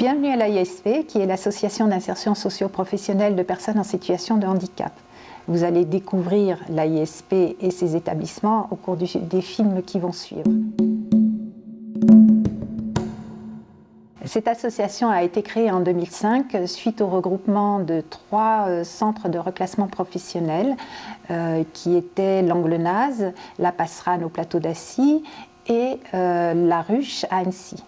Bienvenue à l'AISP, qui est l'Association d'insertion socio-professionnelle de personnes en situation de handicap. Vous allez découvrir l'AISP et ses établissements au cours des films qui vont suivre. Cette association a été créée en 2005 suite au regroupement de 3 centres de reclassement professionnel qui étaient l'Anglenaz, la Passerane au plateau d'Assy et la Ruche à Annecy.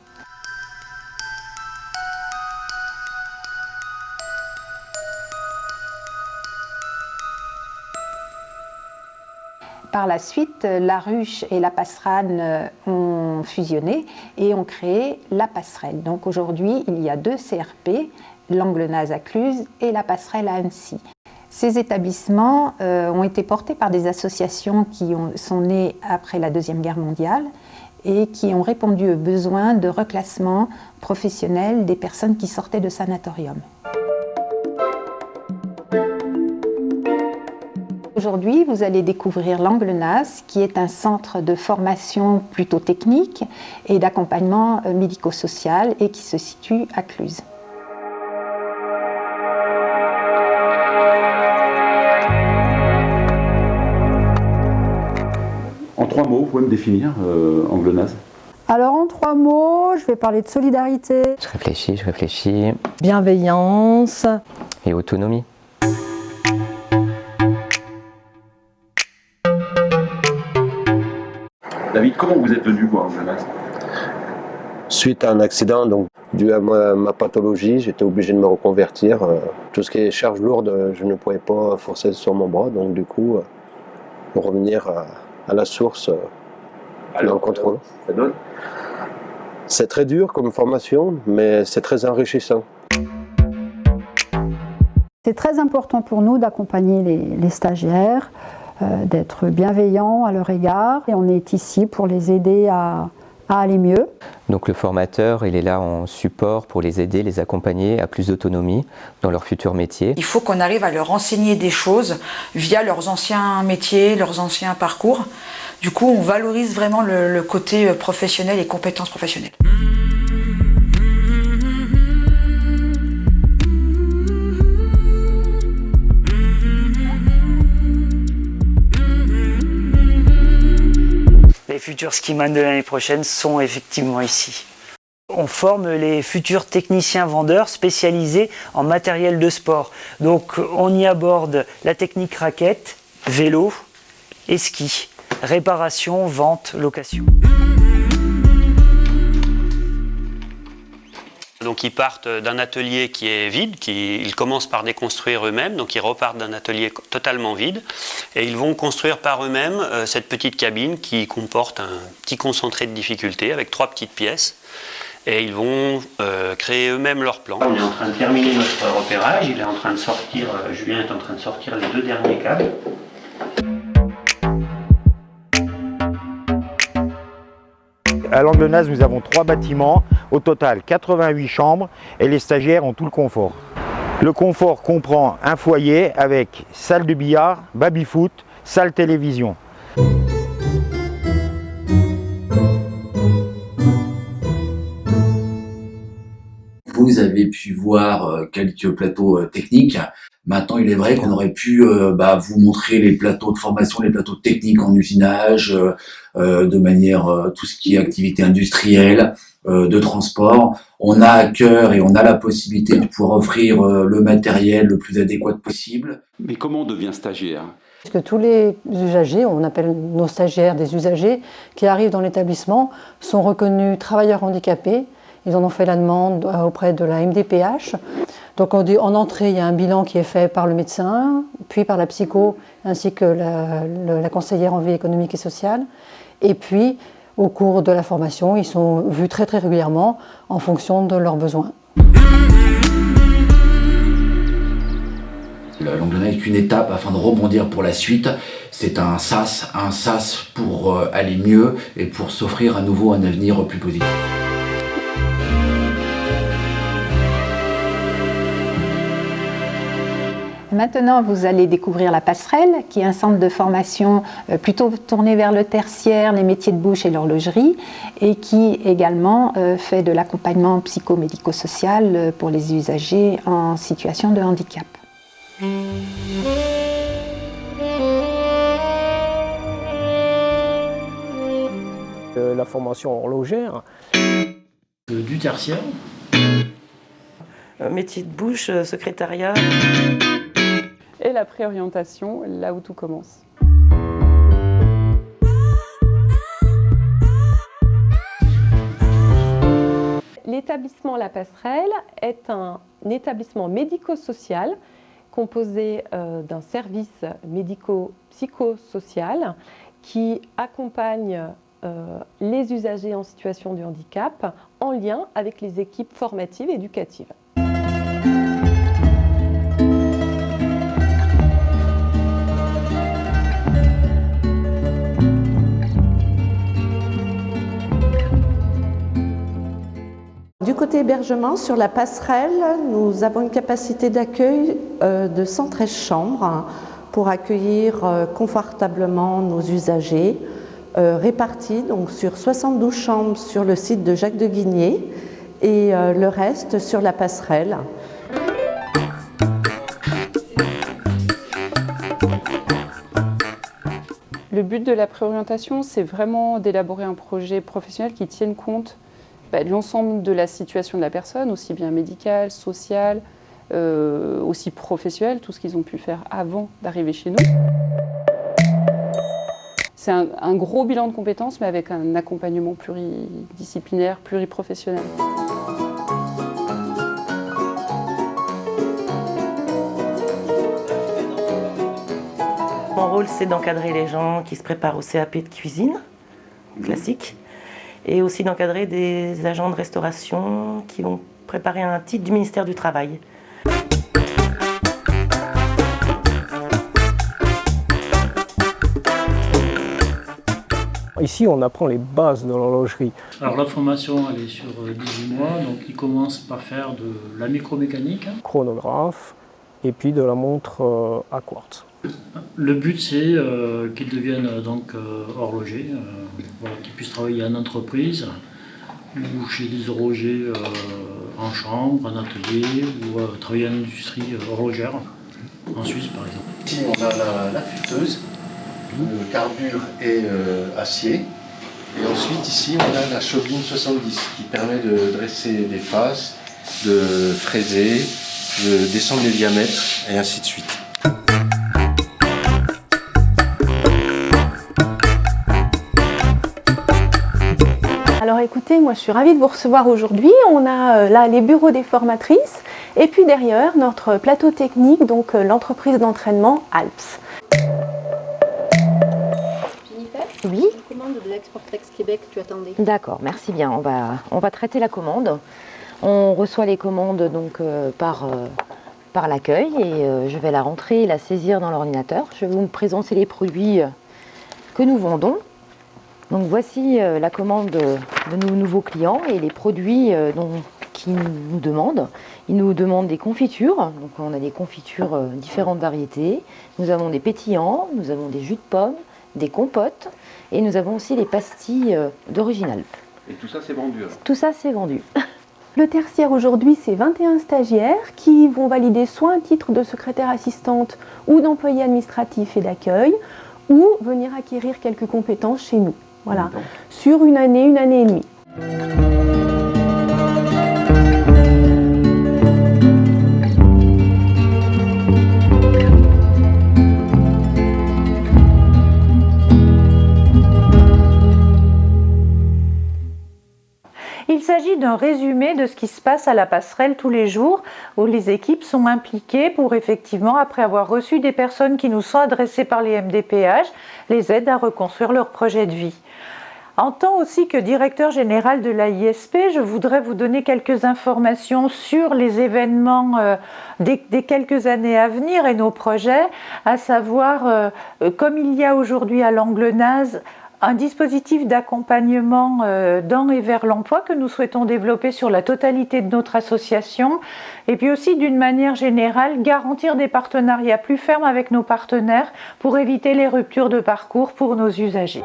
Par la suite, la Ruche et la Passerane ont fusionné et ont créé la Passerelle. Donc aujourd'hui, il y a 2 CRP, l'Anglenaz à Cluses et la Passerelle à Annecy. Ces établissements ont été portés par des associations qui sont nées après la Deuxième Guerre mondiale et qui ont répondu aux besoins de reclassement professionnel des personnes qui sortaient de sanatorium. Aujourd'hui, vous allez découvrir l'Anglenaz, qui est un centre de formation plutôt technique et d'accompagnement médico-social et qui se situe à Cluses. En 3 mots, vous pouvez me définir Anglenaz? Alors en 3 mots, je vais parler de solidarité. Je réfléchis. Bienveillance. Et autonomie. David, comment vous êtes venu voir Anglenaz? Suite à un accident, donc dû à ma pathologie, j'étais obligé de me reconvertir. Tout ce qui est charge lourde, je ne pouvais pas forcer sur mon bras, donc du coup, revenir à la source dans le contrôle. Ça donne? C'est très dur comme formation, mais c'est très enrichissant. C'est très important pour nous d'accompagner les stagiaires, d'être bienveillants à leur égard. Et on est ici pour les aider à aller mieux. Donc le formateur, il est là en support pour les aider, les accompagner à plus d'autonomie dans leur futur métier. Il faut qu'on arrive à leur enseigner des choses via leurs anciens métiers, leurs anciens parcours. Du coup, on valorise vraiment le côté professionnel et compétences professionnelles. Les futurs skiman de l'année prochaine sont effectivement ici. On forme les futurs techniciens vendeurs spécialisés en matériel de sport. Donc on y aborde la technique raquette, vélo et ski. Réparation, vente, location. Donc ils partent d'un atelier qui est vide, ils commencent par déconstruire eux-mêmes, donc ils repartent d'un atelier totalement vide et ils vont construire par eux-mêmes cette petite cabine qui comporte un petit concentré de difficulté avec 3 petites pièces et ils vont créer eux-mêmes leur plan. On est en train de terminer notre repérage, il est en train de sortir, Julien est en train de sortir les 2 derniers câbles. À l'Anglenaz, nous avons 3 bâtiments, au total 88 chambres et les stagiaires ont tout le confort. Le confort comprend un foyer avec salle de billard, baby-foot, salle télévision. Vous avez pu voir quelques plateaux techniques. Maintenant, il est vrai qu'on aurait pu vous montrer les plateaux de formation, les plateaux techniques en usinage, de manière tout ce qui est activité industrielle, de transport. On a à cœur et on a la possibilité de pouvoir offrir le matériel le plus adéquat possible. Mais comment on devient stagiaire? Parce que tous les usagers, on appelle nos stagiaires des usagers, qui arrivent dans l'établissement, sont reconnus travailleurs handicapés. Ils en ont fait la demande auprès de la MDPH. Donc en entrée, il y a un bilan qui est fait par le médecin, puis par la psycho, ainsi que la conseillère en vie économique et sociale. Et puis, au cours de la formation, ils sont vus très très régulièrement en fonction de leurs besoins. L'Anglenaz est une étape afin de rebondir pour la suite. C'est un sas pour aller mieux et pour s'offrir à nouveau un avenir plus positif. Maintenant, vous allez découvrir la Passerelle, qui est un centre de formation plutôt tourné vers le tertiaire, les métiers de bouche et l'horlogerie, et qui également fait de l'accompagnement psychomédico-social pour les usagers en situation de handicap. La formation horlogère. Du tertiaire. Métier de bouche, secrétariat. Et la préorientation, là où tout commence. L'établissement La Passerelle est un établissement médico-social composé d'un service médico-psychosocial qui accompagne les usagers en situation de handicap en lien avec les équipes formatives et éducatives. Du côté hébergement, sur la Passerelle, nous avons une capacité d'accueil de 113 chambres pour accueillir confortablement nos usagers, répartis donc sur 72 chambres sur le site de Jacques de Guigné et le reste sur la Passerelle. Le but de la préorientation, c'est vraiment d'élaborer un projet professionnel qui tienne compte de l'ensemble de la situation de la personne, aussi bien médicale, sociale, aussi professionnelle, tout ce qu'ils ont pu faire avant d'arriver chez nous. C'est un gros bilan de compétences, mais avec un accompagnement pluridisciplinaire, pluriprofessionnel. Mon rôle, c'est d'encadrer les gens qui se préparent au CAP de cuisine, classique, et aussi d'encadrer des agents de restauration qui vont préparer un titre du ministère du Travail. Ici, on apprend les bases de l'horlogerie. Alors la formation, elle est sur 18 mois, donc il commence par faire de la micromécanique. Chronographe, et puis de la montre à quartz. Le but, c'est qu'ils deviennent donc horlogers, voilà, qu'ils puissent travailler en entreprise ou chez des horlogers en chambre, en atelier ou travailler en industrie horlogère, en Suisse par exemple. Ici, on a la futeuse, le carbure et acier. Et ensuite, ici, on a la chauvine 70 qui permet de dresser des faces, de fraiser, de descendre les diamètres et ainsi de suite. Alors écoutez, moi je suis ravie de vous recevoir aujourd'hui. On a là les bureaux des formatrices et puis derrière notre plateau technique, donc l'entreprise d'entraînement Alps. Jennifer, oui. une commande de l'Exportex Québec, tu attendais. D'accord, merci bien. On va traiter la commande. On reçoit les commandes donc par l'accueil et je vais la rentrer et la saisir dans l'ordinateur. Je vais vous présenter les produits que nous vendons. Donc voici la commande de nos nouveaux clients et les produits qu'ils nous demandent. Ils nous demandent des confitures, donc on a des confitures différentes variétés. Nous avons des pétillants, nous avons des jus de pommes, des compotes et nous avons aussi les pastilles d'Original. Et tout ça, c'est vendu alors? Tout ça, c'est vendu. Le tertiaire aujourd'hui, c'est 21 stagiaires qui vont valider soit un titre de secrétaire assistante ou d'employé administratif et d'accueil, ou venir acquérir quelques compétences chez nous. Voilà, sur une année et demie. Il s'agit d'un résumé de ce qui se passe à la Passerelle tous les jours, où les équipes sont impliquées pour effectivement, après avoir reçu des personnes qui nous sont adressées par les MDPH, les aider à reconstruire leur projet de vie. En tant aussi que directeur général de l'AISP, je voudrais vous donner quelques informations sur les événements des quelques années à venir et nos projets, à savoir, comme il y a aujourd'hui à l'Anglenaz, un dispositif d'accompagnement dans et vers l'emploi que nous souhaitons développer sur la totalité de notre association, et puis aussi d'une manière générale garantir des partenariats plus fermes avec nos partenaires pour éviter les ruptures de parcours pour nos usagers.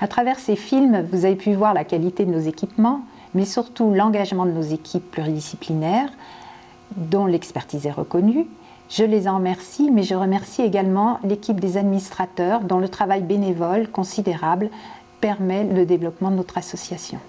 À travers ces films, vous avez pu voir la qualité de nos équipements, mais surtout l'engagement de nos équipes pluridisciplinaires, dont l'expertise est reconnue. Je les en remercie, mais je remercie également l'équipe des administrateurs, dont le travail bénévole considérable permet le développement de notre association.